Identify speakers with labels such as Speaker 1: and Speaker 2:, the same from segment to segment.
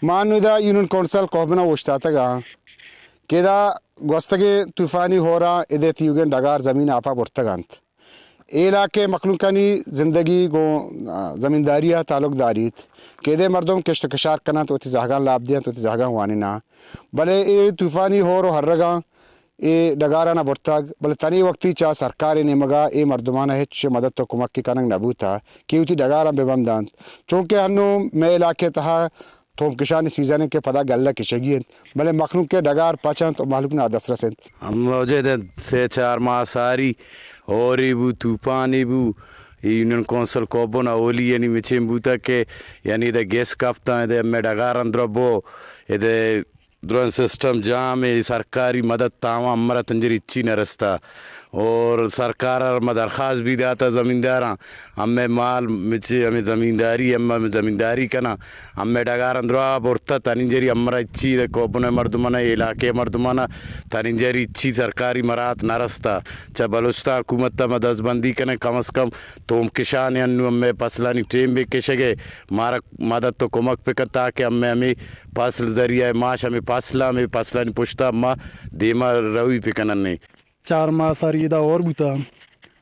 Speaker 1: مانو the union council کوبنا وشتاتگا کدا گوستگی طوفانی ہورا ادے تیوگن ڈگار زمین آپا برتگانت علاقے مخلوقانی زندگی گو زمینداریہ تعلق داریت کدے مردم کشت کشار کنا تو تی زہگان لاب دیا تو تی زہگان وانینا بلے اے طوفانی ہورو ہرگا اے ڈگارانا برتگ بلے تنی وقتی چا سرکار نیمگا اے مردمانا ہچ مدد تو کمک کی کننگ نبوتا کیوتی ڈگارا ببندان چونکہ ہنو میں علاقے تہا توم کشانی سیزن کے پدا گلہ کشگین بلے مخلوق کے ڈگار پچن تو محلوق نا دس رسنت
Speaker 2: ہم مجھے سے 4 ماہ ساری ہوری بو طوفانی بو یونین کونسل کوبونا اولی یعنی مچیم بوتا کہ یعنی دے گیس کافتا دے میں ڈگارن دربو دے درون سسٹم جام سرکاری مدد تاواں ہمارا تنجری اچھی نرستا اور سرکار میں درخواست بھی داتا زمینداراں ہمیں مال مچے ہمیں زمینداری ہمیں زمینداری کنا ہمیں ڈگار اندرا برتا تنجری ہمارا اچھی کوبنے مردمانہ علاقے مردمانہ تنجری اچھی سرکاری مرات نرستا چا بلوچستان حکومت تا مدد بندی کنے کم از کم توم کشان انو ہمیں فصلانی ٹیم بھی کشگے مارا مدد تو کمک پکن تاکہ ہمیں فصل ذریعہ معاش ہمیں فصلانی پشتا ہمیں دیما روی پکنن
Speaker 3: 4 ماہ ساری دا اور بوتا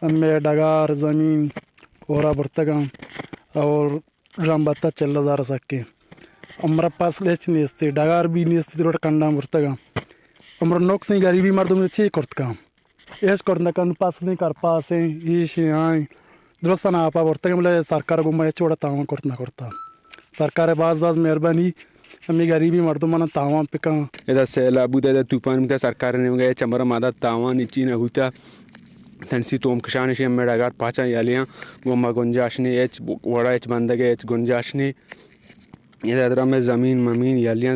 Speaker 3: ہمیں ڈگار زمین اورا برتگا اور رامبتا چل دار سکے ہمارا پاس لیچ نیستے ڈگار بھی نیستے روٹ کنڈا برتگا ہمارا نوک سے غریبی مردم چی کرتکا ایس کرنا کن پاس نہیں کر پاسے ایش آئیں درستان آپا برتگا ملے سرکار گمہ چوڑا تاوان کرتا سرکار باز مہربانی ہمیں غریبی مردمانہ تاوان پکا
Speaker 4: ادا سیلاب دا طوفان بتا سرکار نے گئے چمرا مادا تاوان اچی نہ ہوتا تنسی توم کشانشی ہمیں ڈگار پاچا یالیاں گوما گنجاشنی ایچ وڑا ایچ بندگے ایچ گنجاشنی یہ ادرا میں زمین ممین یالیاں